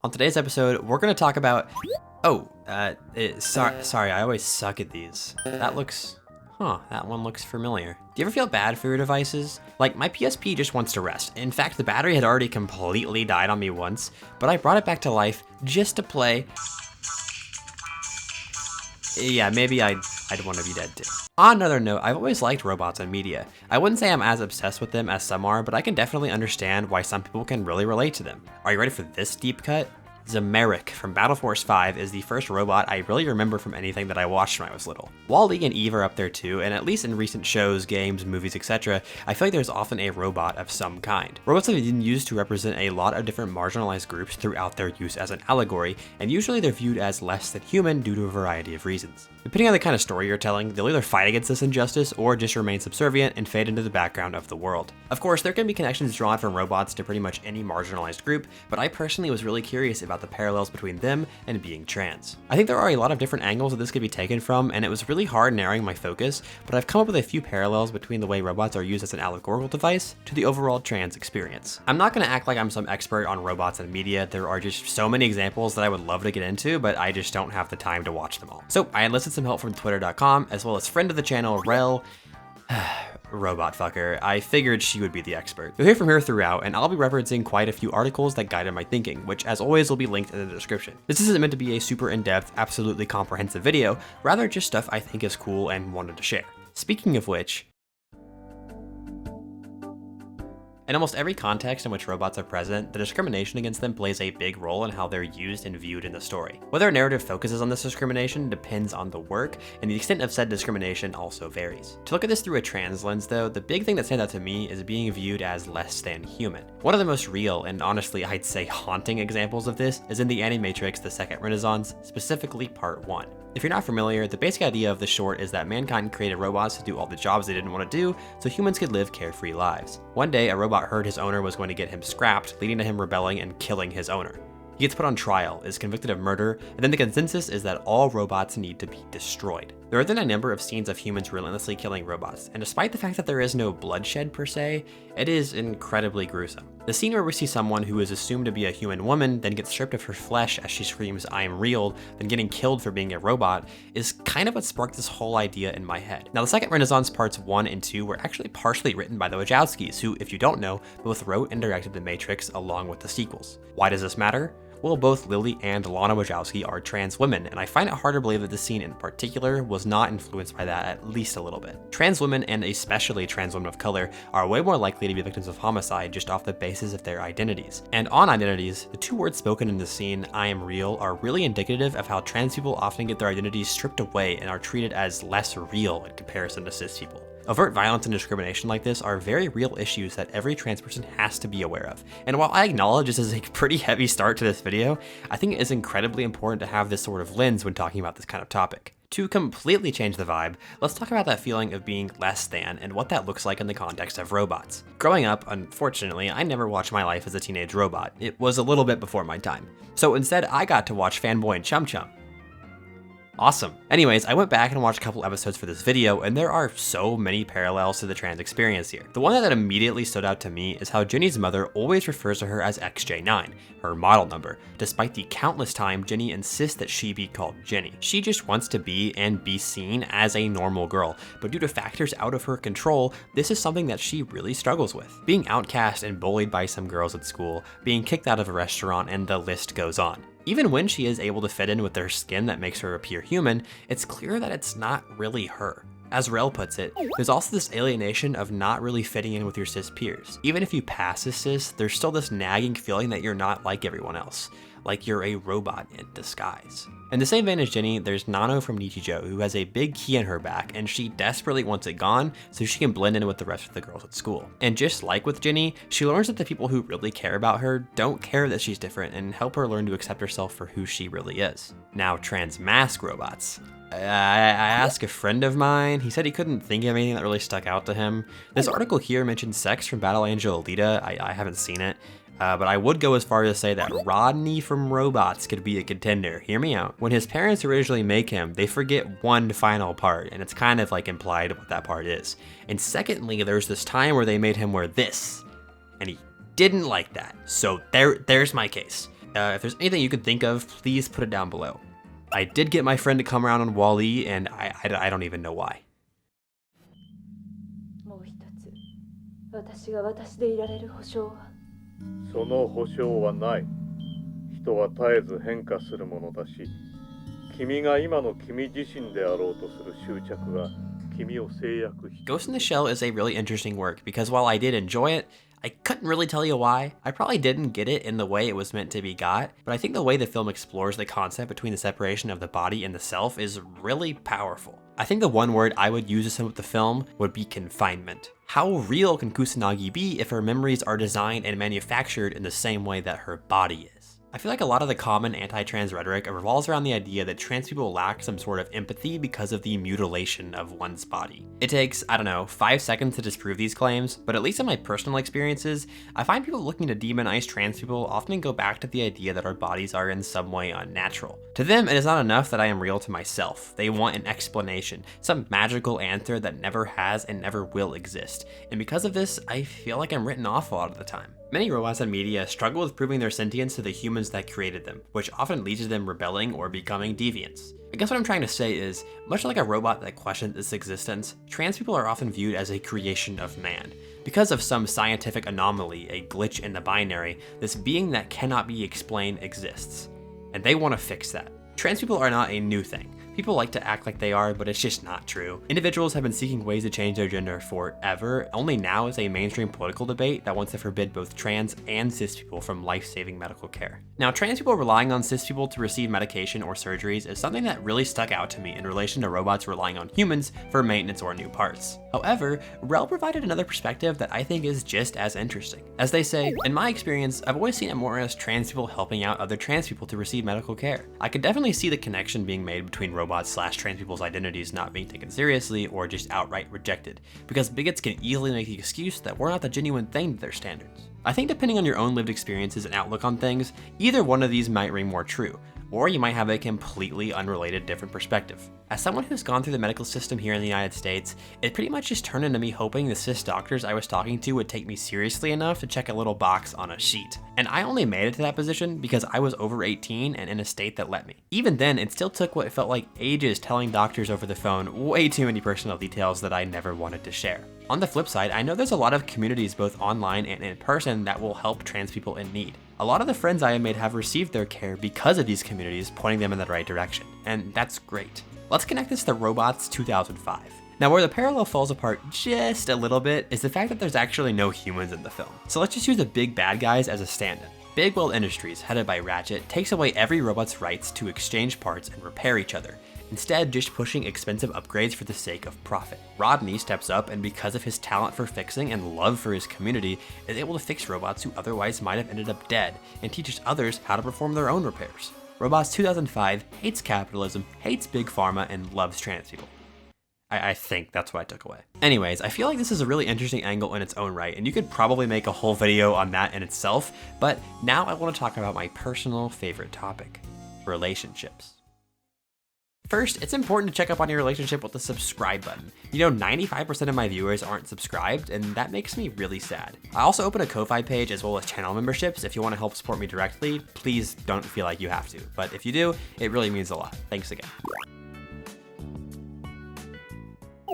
On today's episode, we're going to talk about... sorry, I always suck at these. That one looks familiar. Do you ever feel bad for your devices? Like, my PSP just wants to rest. In fact, the battery had already completely died on me once, but I brought it back to life just to play... Yeah, maybe I'd want to be dead too. On another note, I've always liked robots in media. I wouldn't say I'm as obsessed with them as some are, but I can definitely understand why some people can really relate to them. Are you ready for this deep cut? Zemeric from Battle Force 5 is the first robot I really remember from anything that I watched when I was little. Wall-E and Eve are up there too, and at least in recent shows, games, movies, etc., I feel like there's often a robot of some kind. Robots have been used to represent a lot of different marginalized groups throughout their use as an allegory, and usually they're viewed as less than human due to a variety of reasons. Depending on the kind of story you're telling, they'll either fight against this injustice or just remain subservient and fade into the background of the world. Of course, there can be connections drawn from robots to pretty much any marginalized group, but I personally was really curious about the parallels between them and being trans. I think there are a lot of different angles that this could be taken from, and it was really hard narrowing my focus, but I've come up with a few parallels between the way robots are used as an allegorical device to the overall trans experience. I'm not going to act like I'm some expert on robots and media. There are just so many examples that I would love to get into, but I just don't have the time to watch them all. So I enlisted some help from twitter.com, as well as friend of the channel, Rel, robot fucker. I figured she would be the expert. You'll hear from her throughout, and I'll be referencing quite a few articles that guided my thinking, which as always will be linked in the description. This isn't meant to be a super in-depth, absolutely comprehensive video, rather just stuff I think is cool and wanted to share. Speaking of which, in almost every context in which robots are present, the discrimination against them plays a big role in how they're used and viewed in the story. Whether a narrative focuses on this discrimination depends on the work, and the extent of said discrimination also varies. To look at this through a trans lens though, the big thing that stands out to me is being viewed as less than human. One of the most real, and honestly I'd say haunting examples of this is in the Animatrix The Second Renaissance, specifically Part 1. If you're not familiar, the basic idea of the short is that mankind created robots to do all the jobs they didn't want to do, so humans could live carefree lives. One day, a robot heard his owner was going to get him scrapped, leading to him rebelling and killing his owner. He gets put on trial, is convicted of murder, and then the consensus is that all robots need to be destroyed. There are then a number of scenes of humans relentlessly killing robots, and despite the fact that there is no bloodshed per se, it is incredibly gruesome. The scene where we see someone who is assumed to be a human woman then gets stripped of her flesh as she screams, "I am real," then getting killed for being a robot, is kind of what sparked this whole idea in my head. Now, the Second Renaissance Parts 1 and 2 were actually partially written by the Wachowskis, who, if you don't know, both wrote and directed The Matrix along with the sequels. Why does this matter? Well, both Lily and Lana Wachowski are trans women, and I find it hard to believe that this scene in particular was not influenced by that at least a little bit. Trans women, and especially trans women of color, are way more likely to be victims of homicide just off the basis of their identities. And on identities, the two words spoken in the scene, "I am real," are really indicative of how trans people often get their identities stripped away and are treated as less real in comparison to cis people. Overt violence and discrimination like this are very real issues that every trans person has to be aware of. And while I acknowledge this is a pretty heavy start to this video, I think it is incredibly important to have this sort of lens when talking about this kind of topic. To completely change the vibe, let's talk about that feeling of being less than and what that looks like in the context of robots. Growing up, unfortunately, I never watched my life as a teenage robot. It was a little bit before my time. So instead, I got to watch Fanboy and Chum Chum. Awesome. Anyways, I went back and watched a couple episodes for this video, and there are so many parallels to the trans experience here. The one that immediately stood out to me is how Jenny's mother always refers to her as XJ9, her model number, despite the countless time Jenny insists that she be called Jenny. She just wants to be and be seen as a normal girl, but due to factors out of her control, this is something that she really struggles with. Being outcast and bullied by some girls at school, being kicked out of a restaurant, and the list goes on. Even when she is able to fit in with her skin that makes her appear human, it's clear that it's not really her. As Rel puts it, there's also this alienation of not really fitting in with your cis peers. Even if you pass as cis, there's still this nagging feeling that you're not like everyone else, like you're a robot in disguise. In the same vein as Jenny, there's Nano from Nichijou, who has a big key in her back, and she desperately wants it gone so she can blend in with the rest of the girls at school. And just like with Jenny, she learns that the people who really care about her don't care that she's different and help her learn to accept herself for who she really is. Now, trans mask robots. I asked a friend of mine, he said he couldn't think of anything that really stuck out to him. This article here mentions Sex from Battle Angel Alita. I haven't seen it. But I would go as far as to say that Rodney from Robots could be a contender. Hear me out. When his parents originally make him, they forget one final part, and it's kind of like implied what that part is. And secondly, there's this time where they made him wear this, and he didn't like that. So there's my case. If there's anything you could think of, please put it down below. I did get my friend to come around on Wall-E, and I don't even know why. もう一つ、私が私でいられる保証は。その保証はない。人は絶えず変化するものだし、君が今の君自身であろうとする執着が君を制約して。Ghost in the Shell is a really interesting work because while I did enjoy it, I couldn't really tell you why. I probably didn't get it in the way it was meant to be got, but I think the way the film explores the concept between the separation of the body and the self is really powerful. I think the one word I would use to sum up the film would be confinement. How real can Kusanagi be if her memories are designed and manufactured in the same way that her body is? I feel like a lot of the common anti-trans rhetoric revolves around the idea that trans people lack some sort of empathy because of the mutilation of one's body. It takes, I don't know, 5 seconds to disprove these claims, but at least in my personal experiences, I find people looking to demonize trans people often go back to the idea that our bodies are in some way unnatural. To them, it is not enough that I am real to myself. They want an explanation, some magical answer that never has and never will exist. And because of this, I feel like I'm written off a lot of the time. Many robots and media struggle with proving their sentience to the humans that created them, which often leads to them rebelling or becoming deviants. I guess what I'm trying to say is, much like a robot that questions its existence, trans people are often viewed as a creation of man. Because of some scientific anomaly, a glitch in the binary, this being that cannot be explained exists. And they want to fix that. Trans people are not a new thing. People like to act like they are, but it's just not true. Individuals have been seeking ways to change their gender forever. Only now is a mainstream political debate that wants to forbid both trans and cis people from life-saving medical care. Now, trans people relying on cis people to receive medication or surgeries is something that really stuck out to me in relation to robots relying on humans for maintenance or new parts. However, Rel provided another perspective that I think is just as interesting. As they say, in my experience, I've always seen it more as trans people helping out other trans people to receive medical care. I could definitely see the connection being made between robots/trans people's identities not being taken seriously or just outright rejected, because bigots can easily make the excuse that we're not the genuine thing to their standards. I think depending on your own lived experiences and outlook on things, either one of these might ring more true, or you might have a completely unrelated different perspective. As someone who's gone through the medical system here in the United States, it pretty much just turned into me hoping the cis doctors I was talking to would take me seriously enough to check a little box on a sheet. And I only made it to that position because I was over 18 and in a state that let me. Even then, it still took what felt like ages telling doctors over the phone way too many personal details that I never wanted to share. On the flip side, I know there's a lot of communities both online and in person that will help trans people in need. A lot of the friends I have made have received their care because of these communities pointing them in the right direction, and that's great. Let's connect this to Robots 2005. Now, where the parallel falls apart just a little bit is the fact that there's actually no humans in the film. So let's just use the big bad guys as a stand-in. Big World Industries, headed by Ratchet, takes away every robot's rights to exchange parts and repair each other, instead just pushing expensive upgrades for the sake of profit. Rodney steps up and because of his talent for fixing and love for his community, is able to fix robots who otherwise might have ended up dead and teaches others how to perform their own repairs. Robots 2005 hates capitalism, hates big pharma, and loves trans people. I think that's what I took away. Anyways, I feel like this is a really interesting angle in its own right, and you could probably make a whole video on that in itself, but now I want to talk about my personal favorite topic, relationships. First, it's important to check up on your relationship with the subscribe button. You know, 95% of my viewers aren't subscribed, and that makes me really sad. I also open a Ko-Fi page as well as channel memberships. If you want to help support me directly, please don't feel like you have to. But if you do, it really means a lot. Thanks again.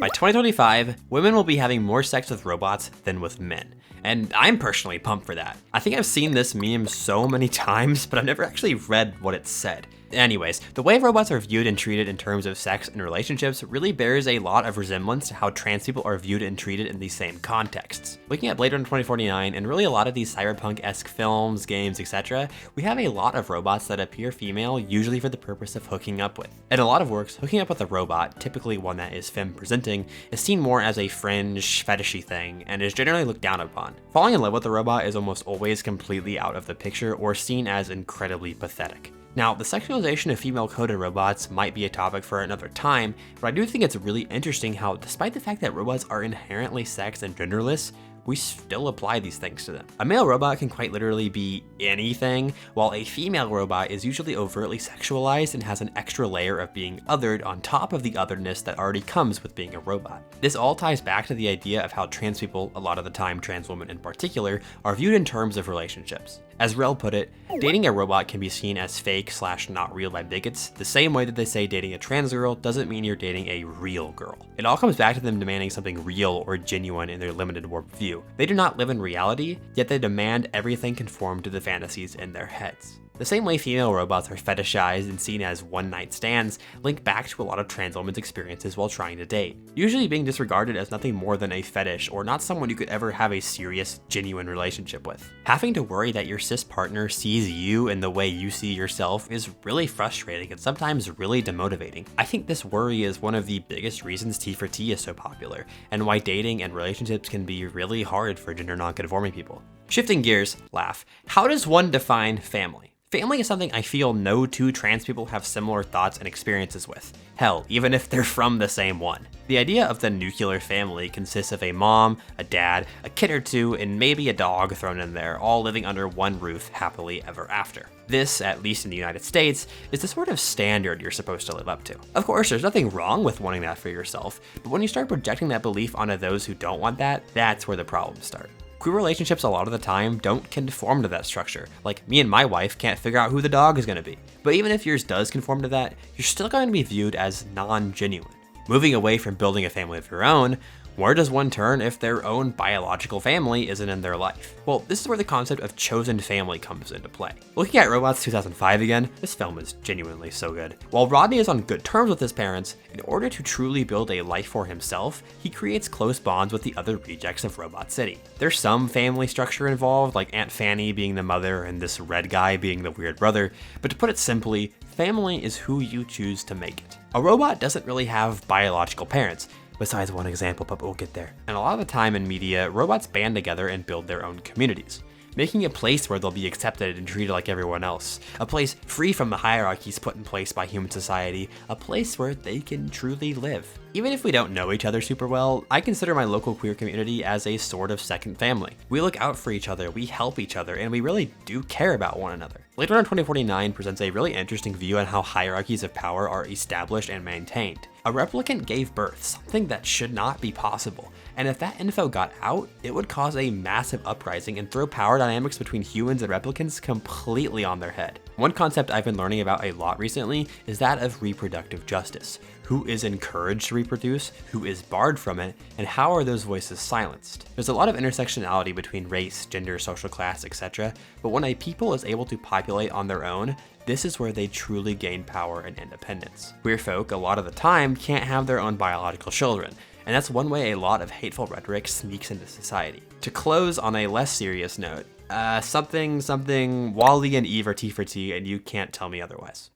By 2025, women will be having more sex with robots than with men. And I'm personally pumped for that. I think I've seen this meme so many times, but I've never actually read what it said. Anyways, the way robots are viewed and treated in terms of sex and relationships really bears a lot of resemblance to how trans people are viewed and treated in these same contexts. Looking at Blade Runner 2049 and really a lot of these cyberpunk-esque films, games, etc., we have a lot of robots that appear female, usually for the purpose of hooking up with. In a lot of works, hooking up with a robot, typically one that is femme-presenting, is seen more as a fringe, fetishy thing, and is generally looked down upon. Falling in love with a robot is almost always completely out of the picture or seen as incredibly pathetic. Now, the sexualization of female-coded robots might be a topic for another time, but I do think it's really interesting how, despite the fact that robots are inherently sex and genderless, we still apply these things to them. A male robot can quite literally be anything, while a female robot is usually overtly sexualized and has an extra layer of being othered on top of the otherness that already comes with being a robot. This all ties back to the idea of how trans people, a lot of the time trans women in particular, are viewed in terms of relationships. As Rel put it, dating a robot can be seen as fake/not real by bigots, the same way that they say dating a trans girl doesn't mean you're dating a real girl. It all comes back to them demanding something real or genuine in their limited warped view. They do not live in reality, yet they demand everything conform to the fantasies in their heads. The same way female robots are fetishized and seen as one-night stands link back to a lot of trans women's experiences while trying to date, usually being disregarded as nothing more than a fetish or not someone you could ever have a serious, genuine relationship with. Having to worry that your cis partner sees you in the way you see yourself is really frustrating and sometimes really demotivating. I think this worry is one of the biggest reasons T for T is so popular, and why dating and relationships can be really hard for gender non-conforming people. Shifting gears, laugh. How does one define family? Family is something I feel no two trans people have similar thoughts and experiences with. Hell, even if they're from the same one. The idea of the nuclear family consists of a mom, a dad, a kid or two, and maybe a dog thrown in there, all living under one roof happily ever after. This, at least in the United States, is the sort of standard you're supposed to live up to. Of course, there's nothing wrong with wanting that for yourself, but when you start projecting that belief onto those who don't want that, that's where the problems start. Queer relationships a lot of the time don't conform to that structure. Like, me and my wife can't figure out who the dog is going to be. But even if yours does conform to that, you're still going to be viewed as non-genuine. Moving away from building a family of your own, where does one turn if their own biological family isn't in their life? Well, this is where the concept of chosen family comes into play. Looking at Robots 2005 again, this film is genuinely so good. While Rodney is on good terms with his parents, in order to truly build a life for himself, he creates close bonds with the other rejects of Robot City. There's some family structure involved, like Aunt Fanny being the mother and this red guy being the weird brother, but to put it simply, family is who you choose to make it. A robot doesn't really have biological parents, besides one example, but we'll get there. And a lot of the time in media, robots band together and build their own communities, making a place where they'll be accepted and treated like everyone else, a place free from the hierarchies put in place by human society, a place where they can truly live. Even if we don't know each other super well, I consider my local queer community as a sort of second family. We look out for each other, we help each other, and we really do care about one another. Later on 2049 presents a really interesting view on how hierarchies of power are established and maintained. A replicant gave birth, something that should not be possible. And if that info got out, it would cause a massive uprising and throw power dynamics between humans and replicants completely on their head. One concept I've been learning about a lot recently is that of reproductive justice. Who is encouraged to reproduce, who is barred from it, and how are those voices silenced? There's a lot of intersectionality between race, gender, social class, etc., but when a people is able to populate on their own, this is where they truly gain power and independence. Queer folk, a lot of the time, can't have their own biological children, and that's one way a lot of hateful rhetoric sneaks into society. To close on a less serious note, something Wally and Eve are T for T, and you can't tell me otherwise.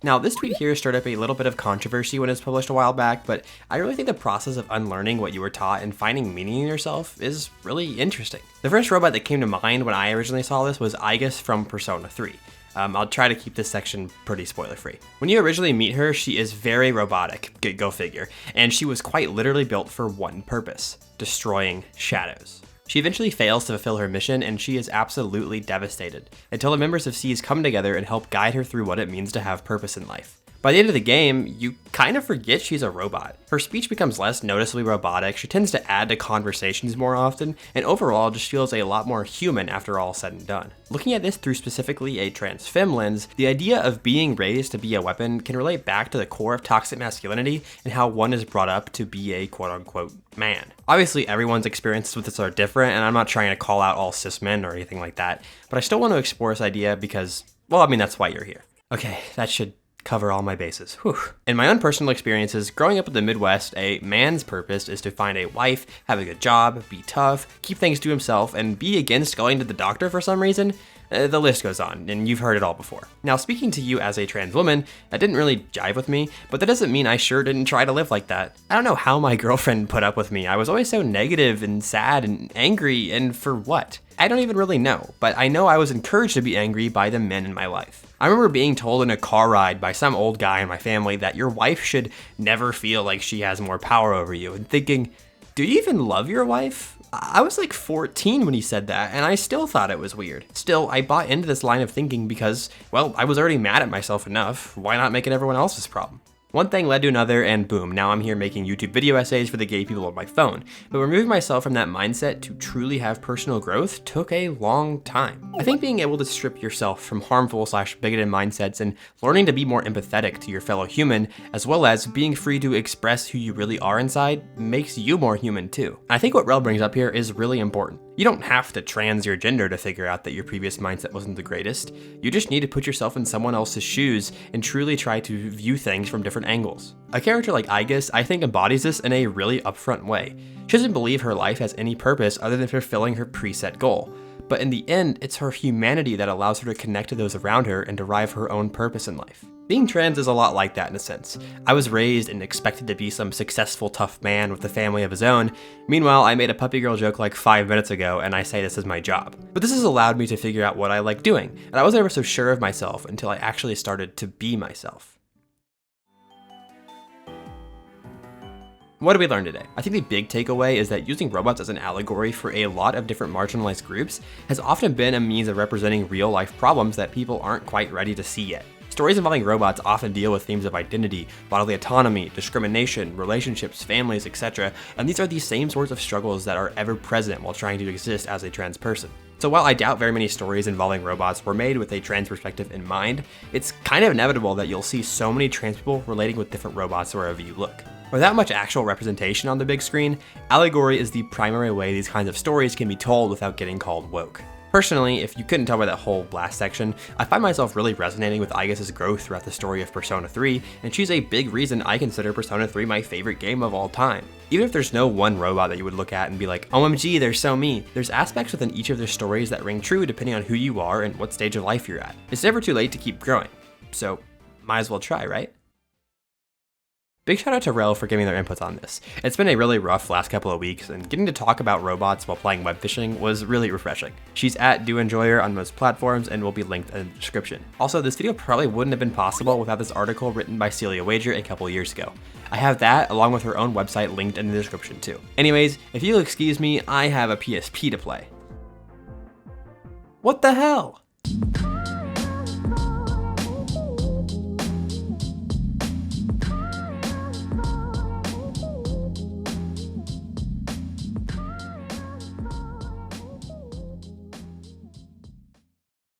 Now, this tweet here stirred up a little bit of controversy when it was published a while back, but I really think the process of unlearning what you were taught and finding meaning in yourself is really interesting. The first robot that came to mind when I originally saw this was Aegis from Persona 3. I'll try to keep this section pretty spoiler-free. When you originally meet her, she is very robotic, go figure, and she was quite literally built for one purpose: destroying shadows. She eventually fails to fulfill her mission, and she is absolutely devastated, until the members of SEES come together and help guide her through what it means to have purpose in life. By the end of the game, you kind of forget she's a robot. Her speech becomes less noticeably robotic, she tends to add to conversations more often, and overall just feels a lot more human after all said and done. Looking at this through specifically a trans femme lens, the idea of being raised to be a weapon can relate back to the core of toxic masculinity and how one is brought up to be a quote-unquote man. Obviously, everyone's experiences with this are different, and I'm not trying to call out all cis men or anything like that, but I still want to explore this idea because, well, I mean, that's why you're here. Okay, that should cover all my bases. Whew. In my own personal experiences, growing up in the Midwest, a man's purpose is to find a wife, have a good job, be tough, keep things to himself, and be against going to the doctor for some reason. The list goes on, and you've heard it all before. Now, speaking to you as a trans woman, that didn't really jive with me, but that doesn't mean I sure didn't try to live like that. I don't know how my girlfriend put up with me. I was always so negative and sad and angry, and for what? I don't even really know, but I know I was encouraged to be angry by the men in my life. I remember being told in a car ride by some old guy in my family that your wife should never feel like she has more power over you, and thinking, do you even love your wife? I was like 14 when he said that, and I still thought it was weird. Still, I bought into this line of thinking because, well, I was already mad at myself enough. Why not make it everyone else's problem? One thing led to another, and boom, now I'm here making YouTube video essays for the gay people on my phone. But removing myself from that mindset to truly have personal growth took a long time. I think being able to strip yourself from harmful/bigoted mindsets and learning to be more empathetic to your fellow human, as well as being free to express who you really are inside, makes you more human too. I think what Rel brings up here is really important. You don't have to trans your gender to figure out that your previous mindset wasn't the greatest. You just need to put yourself in someone else's shoes and truly try to view things from different angles. A character like Aigis, I think, embodies this in a really upfront way. She doesn't believe her life has any purpose other than fulfilling her preset goal. But in the end, it's her humanity that allows her to connect to those around her and derive her own purpose in life. Being trans is a lot like that in a sense. I was raised and expected to be some successful, tough man with a family of his own. Meanwhile, I made a puppy girl joke like 5 minutes ago, and I say this is my job. But this has allowed me to figure out what I like doing, and I wasn't ever so sure of myself until I actually started to be myself. What did we learn today? I think the big takeaway is that using robots as an allegory for a lot of different marginalized groups has often been a means of representing real-life problems that people aren't quite ready to see yet. Stories involving robots often deal with themes of identity, bodily autonomy, discrimination, relationships, families, etc., and these are the same sorts of struggles that are ever present while trying to exist as a trans person. So while I doubt very many stories involving robots were made with a trans perspective in mind, it's kind of inevitable that you'll see so many trans people relating with different robots wherever you look. Without much actual representation on the big screen, Allegory is the primary way these kinds of stories can be told without getting called woke. Personally, if you couldn't tell by that whole last section, I find myself really resonating with Aigis' growth throughout the story of Persona 3, and she's a big reason I consider Persona 3 my favorite game of all time. Even if there's no one robot that you would look at and be like, OMG, they're so me, there's aspects within each of their stories that ring true depending on who you are and what stage of life you're at. It's never too late to keep growing, so might as well try, right? Big shout out to Rel for giving their inputs on this. It's been a really rough last couple of weeks, and getting to talk about robots while playing web fishing was really refreshing. She's at DoEnjoyer on most platforms and will be linked in the description. Also, this video probably wouldn't have been possible without this article written by Celia Wager a couple years ago. I have that along with her own website linked in the description too. Anyways, if you'll excuse me, I have a PSP to play. What the hell?